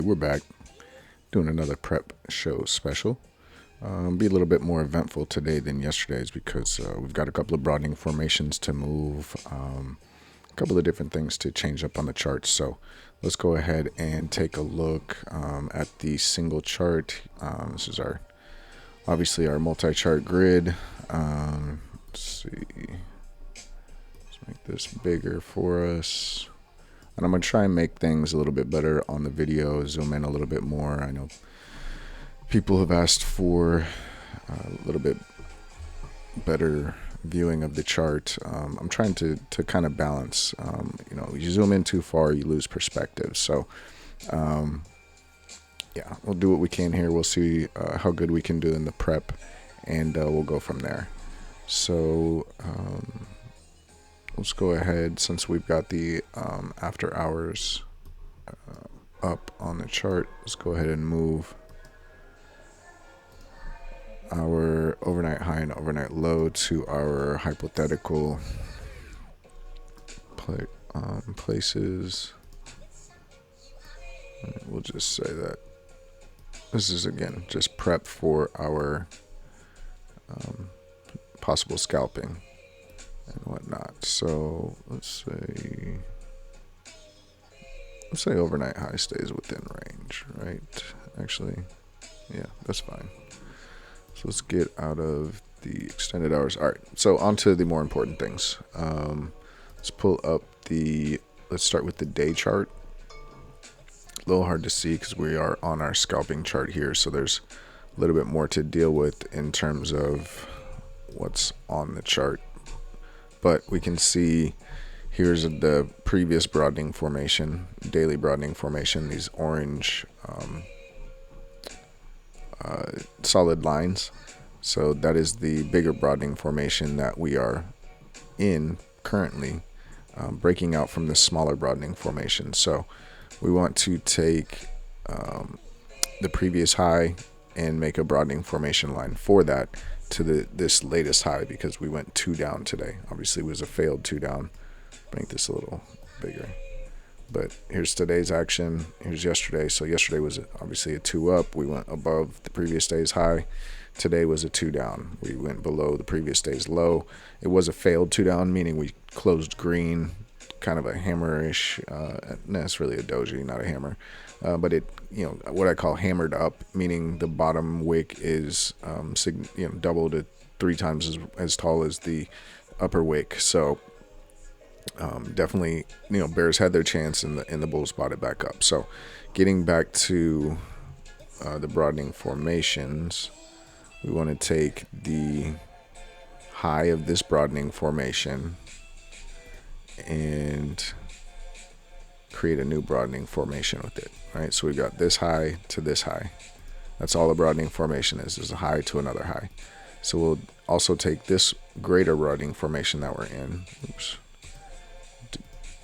We're back doing another prep show special. Be a little bit more eventful today than yesterday's because we've got a couple of broadening formations to move, a couple of different things to change up on the charts. So let's go ahead and take a look at the single chart. This is obviously our multi-chart grid. Let's see. Let's make this bigger for us. And I'm going to try and make things a little bit better on the video, zoom in a little bit more. I know people have asked for a little bit better viewing of the chart. I'm trying to kind of balance. You zoom in too far, you lose perspective. So, yeah, we'll do what we can here. We'll see how good we can do in the prep, and we'll go from there. So, let's go ahead, since we've got the after hours up on the chart, let's go ahead and move our overnight high and overnight low to our hypothetical places. We'll just say that this is, again, just prep for our possible scalping and whatnot. So let's say overnight high stays within range, right? Actually, yeah, that's fine. So let's get out of the extended hours. All right, so on to the more important things. Let's pull up let's start with the day chart. A little hard to see because we are on our scalping chart here, so there's a little bit more to deal with in terms of what's on the chart. But we can see here's the previous broadening formation, daily broadening formation, these orange solid lines. So that is the bigger broadening formation that we are in currently, breaking out from the smaller broadening formation. So we want to take the previous high and make a broadening formation line for that to this latest high, because we went 2 down today. Obviously it was a failed 2 down. Make this a little bigger. But here's today's action. Here's yesterday. So yesterday was obviously a 2 up. We went above the previous day's high. Today was a 2 down. We went below the previous day's low. It was a failed 2 down, meaning we closed green, kind of a hammerish. No, it's really a doji, not a hammer. But it, what I call hammered up, meaning the bottom wick is double to 3 times as tall as the upper wick. So definitely, bears had their chance, and the bulls bought it back up. So getting back to the broadening formations, we want to take the high of this broadening formation and create a new broadening formation with it, right? So we've got this high to this high. That's all the broadening formation is a high to another high. So we'll also take this greater broadening formation that we're in,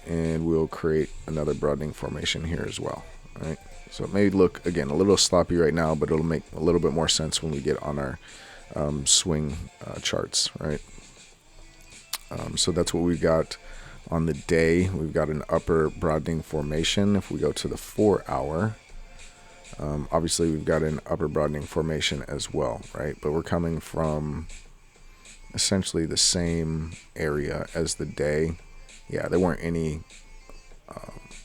and we'll create another broadening formation here as well, right? So it may look, again, a little sloppy right now, but it'll make a little bit more sense when we get on our swing charts, right? So that's what we've got on the day. We've got an upper broadening formation. If we go to the 4 hour, obviously we've got an upper broadening formation as well, right? But we're coming from essentially the same area as the day. Yeah, there weren't any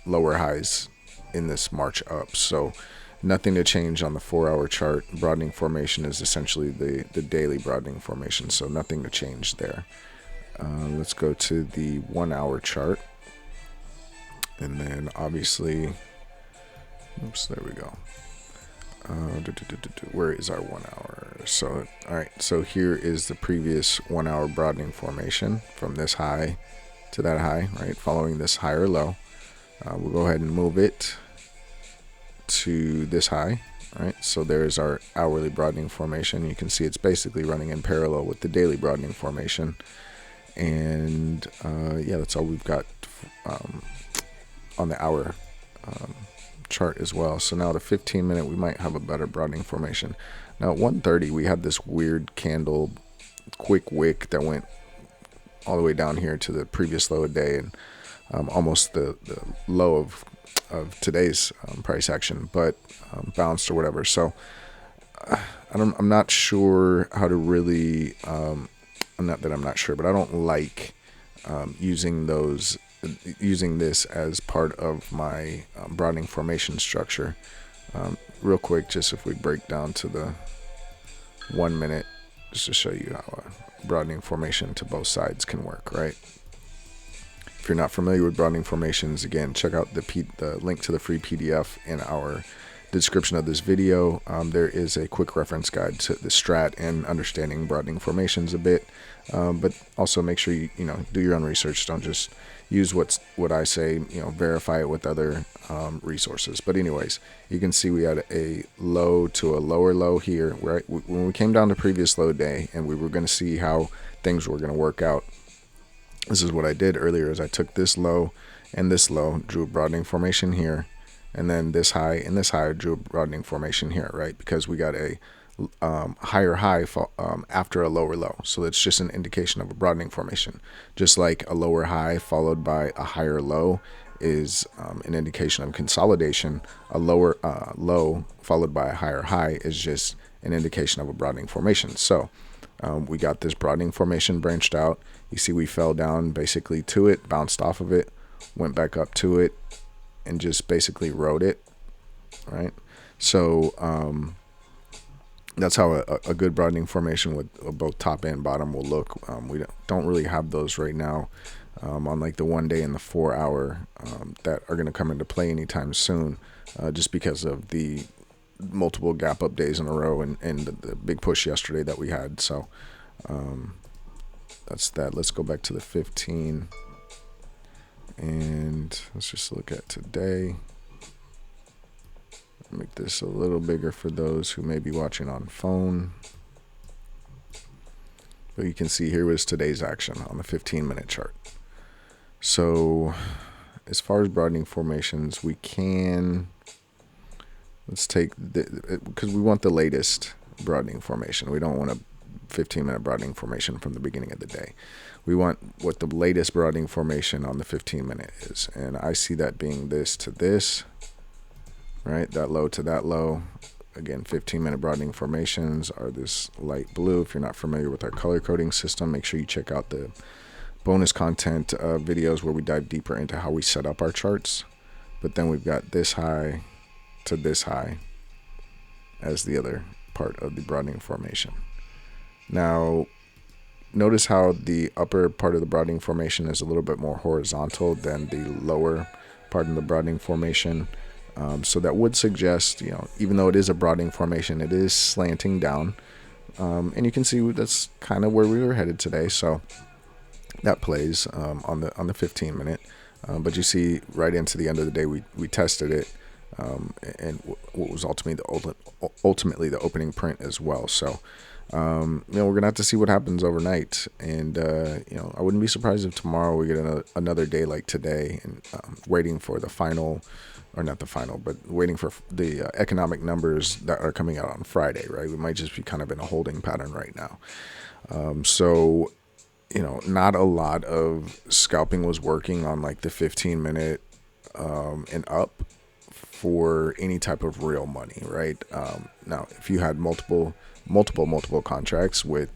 lower highs in this march up, so nothing to change on the 4 hour chart. Broadening formation is essentially the daily broadening formation, so nothing to change there. Let's go to the 1 hour chart, and then obviously, oops, there we go. Where is our 1 hour? So, all right, so here is the previous 1 hour broadening formation from this high to that high, right? Following this higher low, we'll go ahead and move it to this high, right? So there's our hourly broadening formation. You can see it's basically running in parallel with the daily broadening formation. And yeah, that's all we've got on the hour chart as well. So now the 15-minute, we might have a better broadening formation. Now at 1:30, we had this weird candle, quick wick that went all the way down here to the previous low a day, and almost the low of today's price action, but bounced or whatever. So I'm not sure how to really. Not that I'm not sure, but I don't like using this as part of my broadening formation structure. Real quick, just if we break down to the 1 minute, just to show you how a broadening formation to both sides can work, right? If you're not familiar with broadening formations, again, check out the link to the free PDF in our description of this video. There is a quick reference guide to the strat and understanding broadening formations a bit, but also make sure you do your own research. Don't just use what I say. Verify it with other resources. But anyways, you can see we had a low to a lower low here. Right when we came down to previous low day, and we were going to see how things were going to work out. This is what I did earlier: is I took this low and this low, drew a broadening formation here. And then this high and this high, drew a broadening formation here, right? Because we got a higher high after a lower low. So it's just an indication of a broadening formation. Just like a lower high followed by a higher low is an indication of consolidation, a lower low followed by a higher high is just an indication of a broadening formation. So we got this broadening formation branched out. You see we fell down basically to it, bounced off of it, went back up to it, and just basically rode it, right? So that's how a good broadening formation with both top and bottom will look. We don't really have those right now on like the 1 day and the 4 hour that are going to come into play anytime soon, just because of the multiple gap up days in a row and the big push yesterday that we had. So that's that. Let's go back to the 15. And let's just look at today. Make this a little bigger for those who may be watching on phone. But you can see here was today's action on the 15-minute chart. So as far as broadening formations, we can, let's take because we want the latest broadening formation. We don't want a 15-minute broadening formation from the beginning of the day. We want what the latest broadening formation on the 15-minute is. And I see that being this to this, right? That low to that low. Again, 15-minute broadening formations are this light blue. If you're not familiar with our color coding system, make sure you check out the bonus content videos where we dive deeper into how we set up our charts. But then we've got this high to this high as the other part of the broadening formation. Now, notice how the upper part of the broadening formation is a little bit more horizontal than the lower part of the broadening formation. So that would suggest, even though it is a broadening formation, it is slanting down. And you can see that's kind of where we were headed today. So that plays on the 15-minute. But you see right into the end of the day, we tested it. And what was ultimately the opening print as well. So we're gonna have to see what happens overnight, and I wouldn't be surprised if tomorrow we get another day like today, and waiting for the final, or not the final, but waiting for the economic numbers that are coming out on Friday, right? We might just be kind of in a holding pattern right now. So not a lot of scalping was working on like the 15-minute and up for any type of real money, right? Now, if you had multiple contracts with,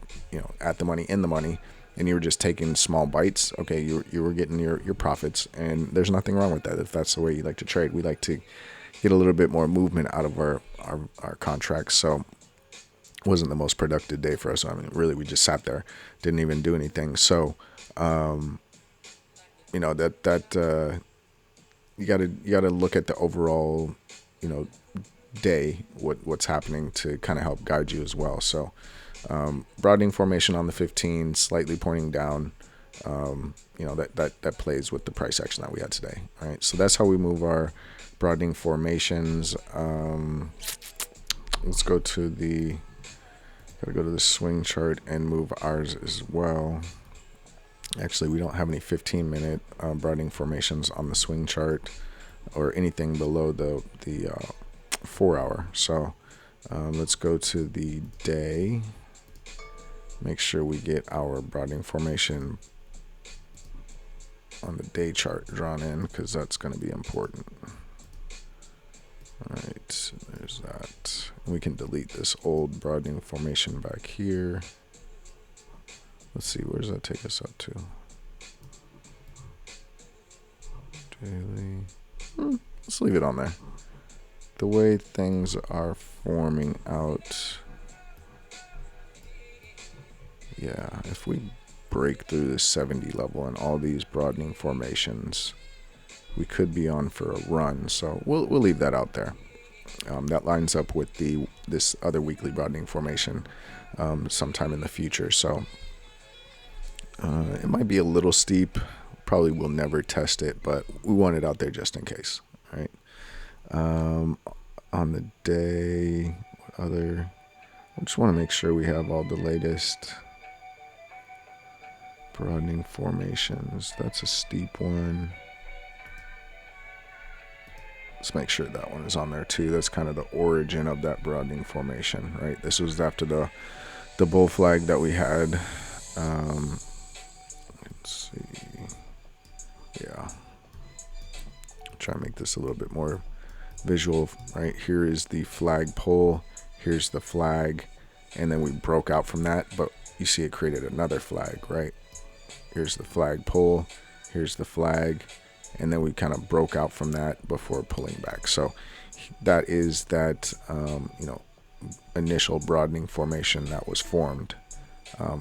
at the money, in the money, and you were just taking small bites, okay, you were getting your profits, and there's nothing wrong with that if that's the way you like to trade. We like to get a little bit more movement out of our contracts. So it wasn't the most productive day for us. I mean, really, we just sat there, didn't even do anything. So, you gotta look at the overall, day, what's happening to kind of help guide you as well. So broadening formation on the 15, slightly pointing down, that plays with the price action that we had today. All right, so that's how we move our broadening formations. Let's go to the swing chart and move ours as well. Actually, we don't have any 15-minute broadening formations on the swing chart or anything below the 4 hour. So let's go to the day. Make sure we get our broadening formation on the day chart drawn in, because that's going to be important. All right, so there's that. We can delete this old broadening formation back here. Let's see, where does that take us up to? Daily. Let's leave it on there. The way things are forming out, yeah, if we break through the 70 level and all these broadening formations, we could be on for a run. So we'll leave that out there. That lines up with this other weekly broadening formation sometime in the future. So it might be a little steep. Probably will never test it, but we want it out there just in case. Right. On the day, I just want to make sure we have all the latest broadening formations. That's a steep one. Let's make sure that one is on there too. That's kind of the origin of that broadening formation, right? This was after the bull flag that we had. Let's see. Yeah. Try and make this a little bit more visual, right? Here is the flag pole. Here's the flag. And then we broke out from that, but you see it created another flag, right? Here's the flag pole. Here's the flag. And then we kind of broke out from that before pulling back. So that is that, initial broadening formation that was formed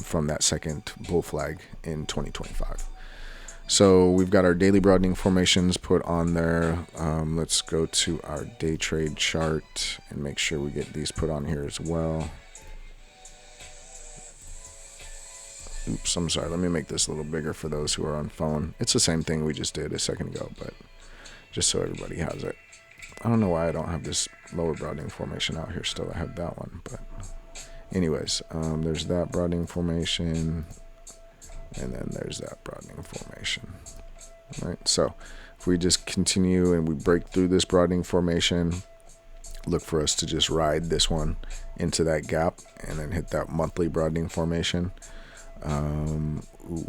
from that second bull flag in 2025. So we've got our daily broadening formations put on there. Let's go to our day trade chart and make sure we get these put on here as well. Oops, I'm sorry. Let me make this a little bigger for those who are on phone. It's the same thing we just did a second ago, but just so everybody has it. I don't know why I don't have this lower broadening formation out here still. I have that one, but anyways, there's that broadening formation, and then there's that broadening formation. All right, so if we just continue and we break through this broadening formation, look for us to just ride this one into that gap and then hit that monthly broadening formation.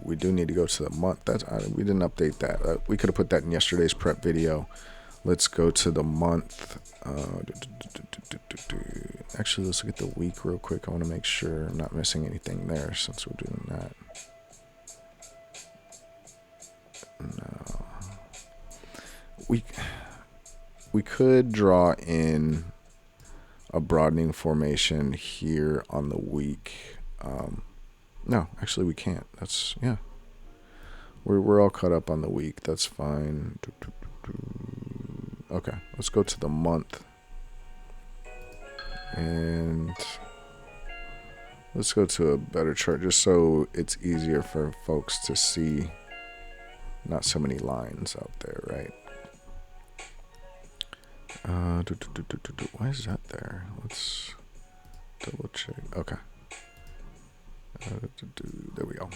We do need to go to the month. We didn't update that. We could have put that in yesterday's prep video. Let's go to the month. Actually, let's look at the week real quick. I want to make sure I'm not missing anything there since we're doing that. No. We could draw in a broadening formation here on the week. No, actually we can't. We're all caught up on the week. That's fine. Okay, let's go to the month. And let's go to a better chart just so it's easier for folks to see. Not so many lines out there, right? Why is that there? Let's double check. Okay. There we go.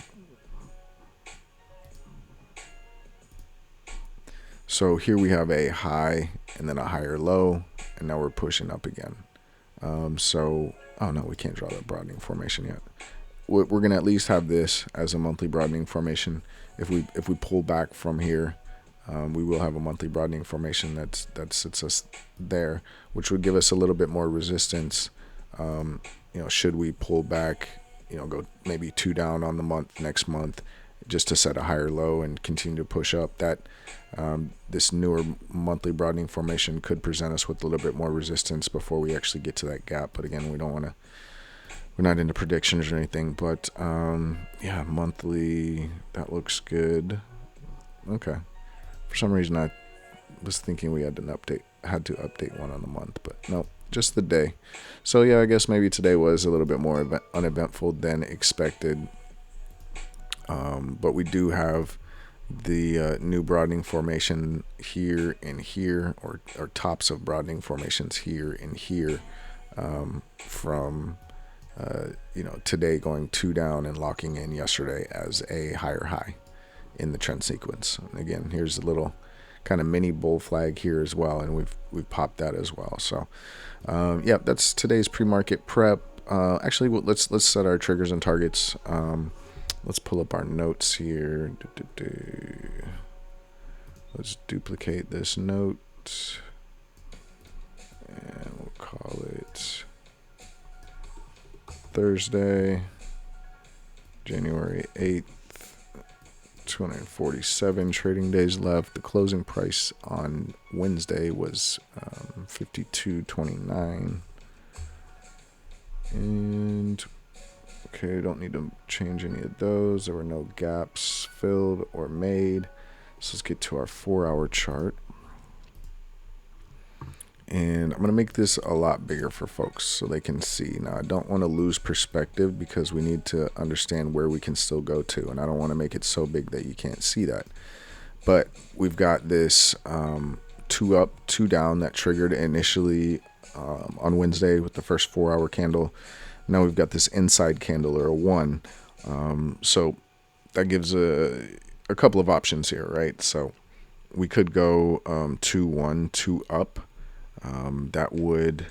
So here we have a high and then a higher low, and now we're pushing up again. Oh no, we can't draw that broadening formation yet. We're gonna at least have this as a monthly broadening formation. If we pull back from here, we will have a monthly broadening formation that sits us there, which would give us a little bit more resistance. Should we pull back, go maybe 2 down on the month next month, just to set a higher low and continue to push up. That this newer monthly broadening formation could present us with a little bit more resistance before we actually get to that gap. But again, we're not into predictions or anything. But yeah, monthly, that looks good. Okay. For some reason, I was thinking we had to update one on the month, but no, just the day. So yeah, I guess maybe today was a little bit more uneventful than expected. But we do have the new broadening formation here and here, or tops of broadening formations here and here, from today going 2 down and locking in yesterday as a higher high in the trend sequence. And again, here's a little kind of mini bull flag here as well, and we've popped that as well. So yeah, that's today's pre-market prep. Actually, let's set our triggers and targets. Let's pull up our notes here. Let's duplicate this note and we'll call it Thursday, January 8th. 247 trading days left. The closing price on Wednesday was 52.29. And okay, don't need to change any of those. There were no gaps filled or made. So let's get to our 4-hour chart. And I'm going to make this a lot bigger for folks so they can see. Now, I don't want to lose perspective because we need to understand where we can still go to. And I don't want to make it so big that you can't see that. But we've got this 2 up, 2 down that triggered initially on Wednesday with the first 4-hour candle. Now we've got this inside candle or a 1. So that gives a couple of options here, right? So we could go 2, 1, 2 up. That would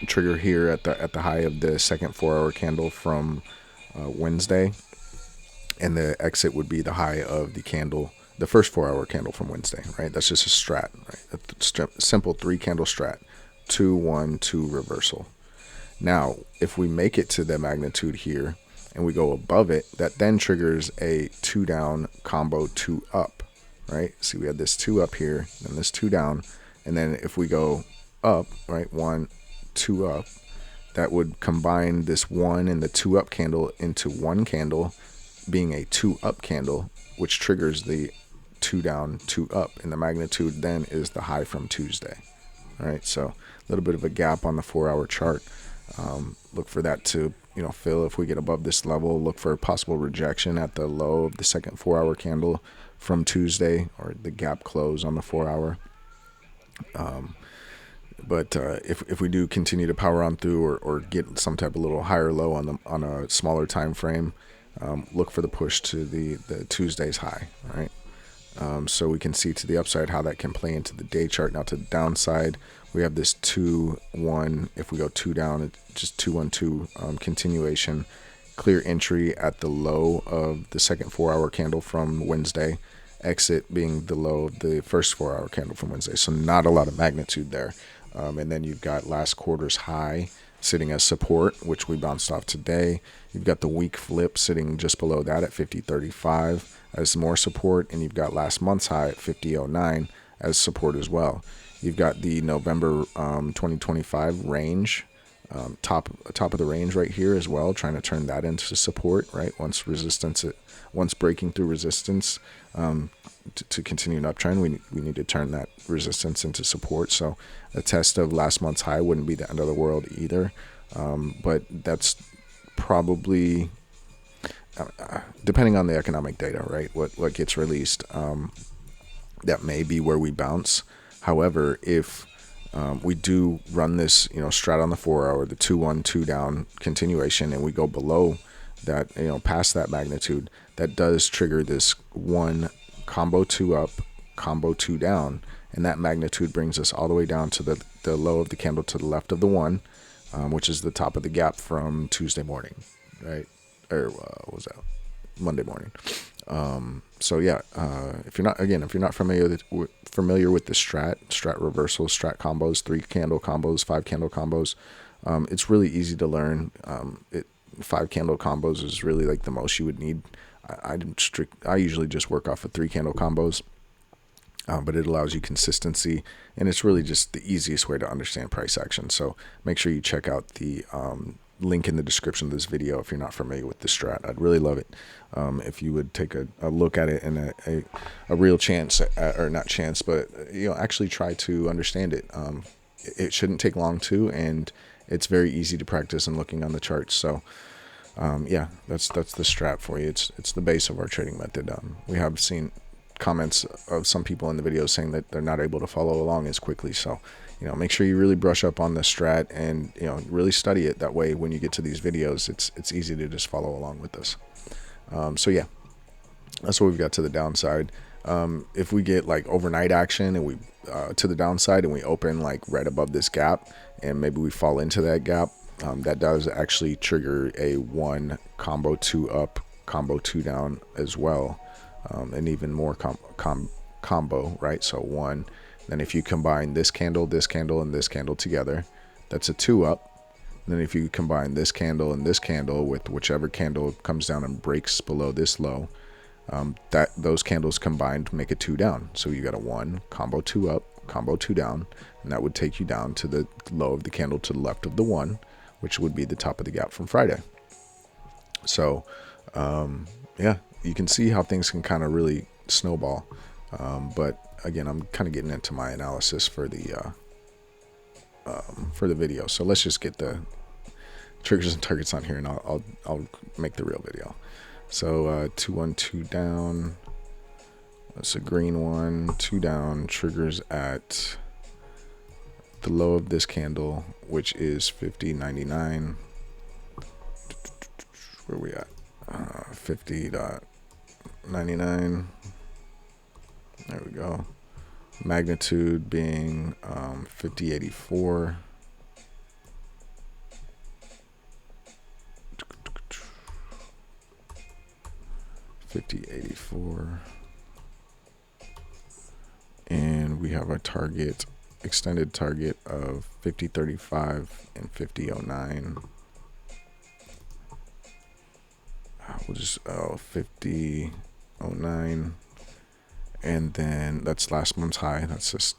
trigger here at the high of the second 4-hour candle from Wednesday, and the exit would be the high of the first 4-hour candle from Wednesday, right? That's just a strat, right? A simple 3-candle strat, 2, 1, 2 reversal. Now, if we make it to the magnitude here and we go above it, that then triggers a 2 down combo 2 up, right? See, we had this 2 up here, and this 2 down. And then if we go up, right, 1, 2 up, that would combine this 1 and the 2 up candle into 1 candle being a 2 up candle, which triggers the 2 down, 2 up. And the magnitude then is the high from Tuesday. All right, so a little bit of a gap on the 4-hour chart. Look for that to fill if we get above this level. Look for a possible rejection at the low of the second 4-hour candle from Tuesday, or the gap close on the 4-hour. But if we do continue to power on through or get some type of little higher low on a smaller time frame, look for the push to the Tuesday's high, right? So we can see to the upside how that can play into the day chart. Now to the downside, we have this 2, 1. If we go 2 down, it's just 2, 1, 2 continuation. Clear entry at the low of the second 4-hour candle from Wednesday. Exit being the low of the first 4-hour candle from Wednesday. So not a lot of magnitude there. And then you've got last quarter's high sitting as support, which we bounced off today. You've got the week flip sitting just below that at 50.35 as more support. And you've got last month's high at 50.09 as support as well. You've got the November 2025 range, top of the range right here as well, trying to turn that into support, right? Once breaking through resistance to continue an uptrend, we need to turn that resistance into support. So a test of last month's high wouldn't be the end of the world either. But that's probably, depending on the economic data, right? What gets released, that may be where we bounce. However, if we do run this, strat on the 4-hour, the 2, 1, 2 down continuation, and we go below that, past that magnitude, that does trigger this 1 combo 2 up, combo 2 down, and that magnitude brings us all the way down to the low of the candle to the left of the 1, which is the top of the gap from Tuesday morning, right? Or what was that? Monday morning. So yeah, if you're not familiar with the strat reversals, strat combos, 3-candle combos, 5-candle combos, it's really easy to learn. 5-candle combos is really like the most you would need. I usually just work off of 3-candle combos, but it allows you consistency, and it's really just the easiest way to understand price action. So make sure you check out the link in the description of this video if you're not familiar with the strat. I'd really love it if you would take a look at it and a real chance, or not chance, but actually try to understand it. It shouldn't take long to, and it's very easy to practice and looking on the charts. So yeah, that's the strat for you. It's the base of our trading method. We have seen comments of some people in the videos saying that they're not able to follow along as quickly. So make sure you really brush up on the strat and really study it. That way, when you get to these videos, it's easy to just follow along with this. So yeah, that's what we've got to the downside. If we get like overnight action and we to the downside and we open like right above this gap, and maybe we fall into that gap, that does actually trigger a 1 combo 2 up, combo 2 down as well, and even more combo, right? So 1. Then if you combine this candle, and this candle together, that's a 2 up. Then if you combine this candle and this candle with whichever candle comes down and breaks below this low, that those candles combined make a 2 down. So you got a 1 combo 2 up, combo 2 down, and that would take you down to the low of the candle to the left of the 1, which would be the top of the gap from Friday. So yeah, you can see how things can kind of really snowball. But again, I'm kind of getting into my analysis for the video. So let's just get the triggers and targets on here, and I'll make the real video. So 2 1 2 down. That's a green 1, 2 down. Triggers at the low of this candle, which is 50.99. Where we at? 50.99. There we go. Magnitude being 50.84. And we have our target, extended target of 50.35 and 50.09. We'll just 50.09, and then that's last month's high. That's this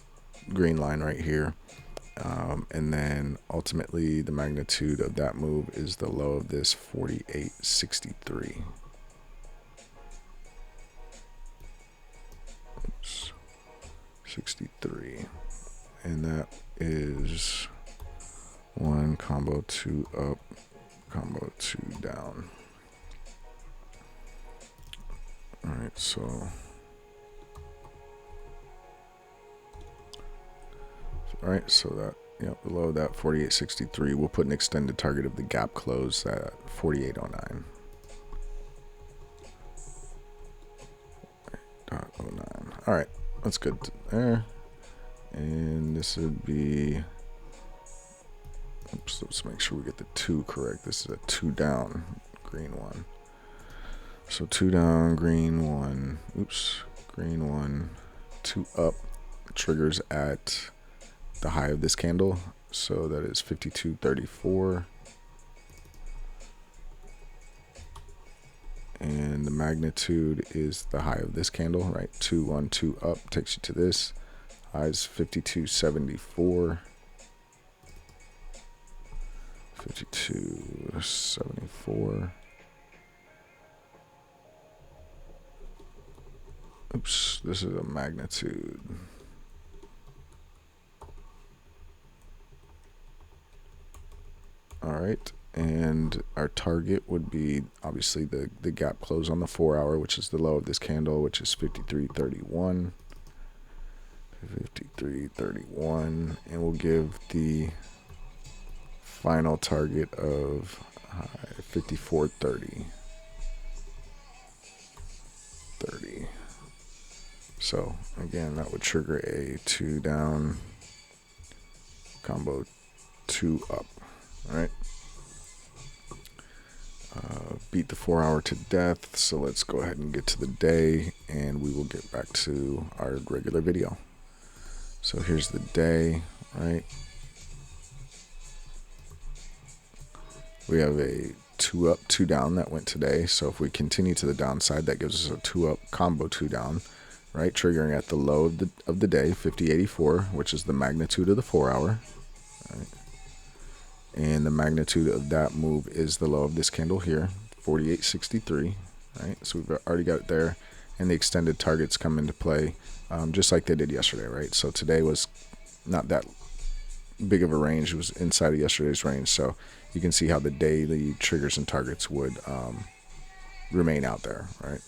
green line right here. And then ultimately the magnitude of that move is the low of this 48.63. 63, and that is 1 combo 2 up, combo 2 down. All right, so that, yep, below that 48.63, we'll put an extended target of the gap close at 48.09. 0.09. All right, that's good there. And this would be, oops, let's make sure we get the 2 correct. This is a 2 down, green 1. So 2 down, green 1, oops, green 1, 2 up, triggers at the high of this candle. So that is 52.34. And the magnitude is the high of this candle, right? 2 1 2 up takes you to this. High is 52.74. 52.74. Oops, this is a magnitude. All right, and our target would be obviously the gap close on the 4-hour, which is the low of this candle, which is 53.31. 53.31, and we'll give the final target of 54.30. 30. So again, that would trigger a 2 down, combo 2 up. All right. Beat the 4-hour to death. So let's go ahead and get to the day, and we will get back to our regular video. So here's the day, right? We have a 2 up, 2 down that went today. So if we continue to the downside, that gives us a 2 up, combo 2 down, right? Triggering at the low of the day, 50.84, which is the magnitude of the 4-hour, right? And the magnitude of that move is the low of this candle here, 48.63, right? So we've already got it there. And the extended targets come into play just like they did yesterday, right? So today was not that big of a range. It was inside of yesterday's range. So you can see how the daily triggers and targets would remain out there, right?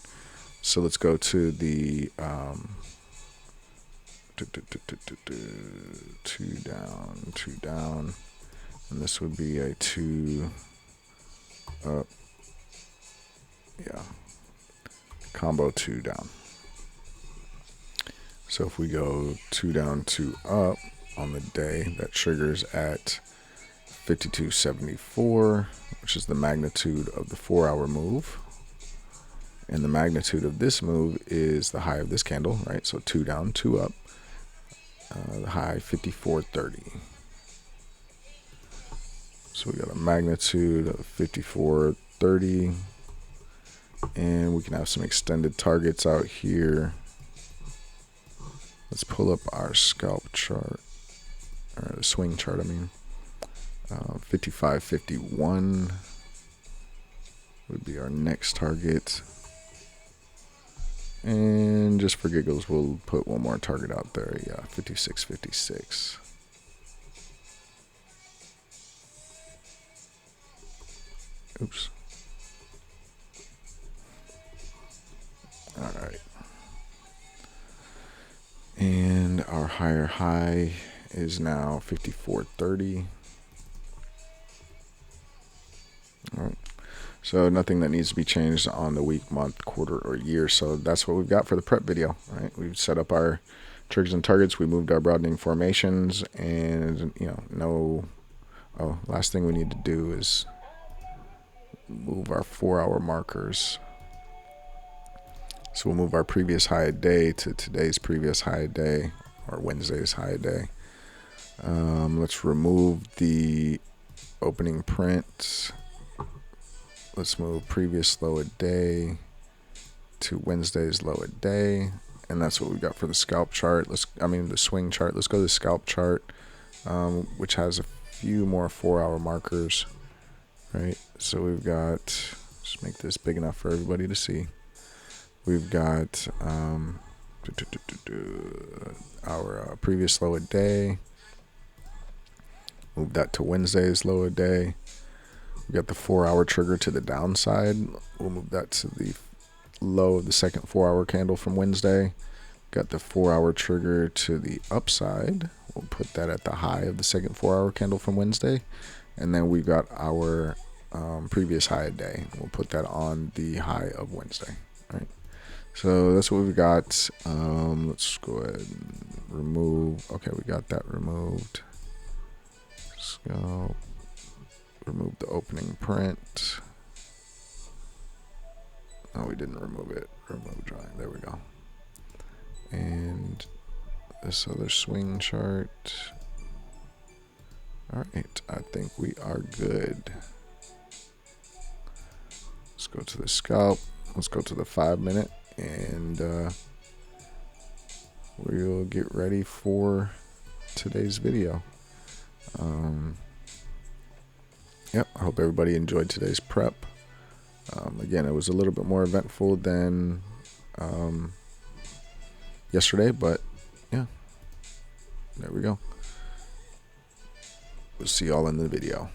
So let's go to the 2 down, 2 down. And this would be a 2 up, yeah, combo 2 down. So if we go 2 down, 2 up on the day, that triggers at 5274, which is the magnitude of the 4-hour move. And the magnitude of this move is the high of this candle, right? So 2 down, 2 up. The high 5430. So we got a magnitude of 5430. And we can have some extended targets out here. Let's pull up our scalp chart, or the swing chart, I mean. 5551 would be our next target. And just for giggles, we'll put one more target out there. Yeah, 5656. Oops. All right. And our higher high is now 5430. All right. So nothing that needs to be changed on the week, month, quarter, or year. So that's what we've got for the prep video, right? We've set up our triggers and targets. We moved our broadening formations, and last thing we need to do is move our 4-hour markers. So we'll move our previous high day to today's previous high day, or Wednesday's high day. Let's remove the opening print. Let's move previous low a day to Wednesday's low a day, and that's what we got for the scalp chart. The swing chart. Let's go to the scalp chart, which has a few more 4-hour markers, right? So we've got, just make this big enough for everybody to see. We've got our previous low a day. Move that to Wednesday's low a day. We got the 4-hour trigger to the downside. We'll move that to the low of the second 4-hour candle from Wednesday. Got the 4-hour trigger to the upside. We'll put that at the high of the second 4-hour candle from Wednesday. And then we've got our previous high a day. We'll put that on the high of Wednesday. All right. So that's what we've got. Let's go ahead and remove. Okay, we got that removed. Scalp. Remove the opening print. Oh, we didn't remove it. Remove drawing. There we go. And this other swing chart. All right, I think we are good. Let's go to the scalp. Let's go to the 5-minute, and we'll get ready for today's video. Yep, I hope everybody enjoyed today's prep. Again, it was a little bit more eventful than yesterday, but yeah, there we go. We'll see y'all in the video.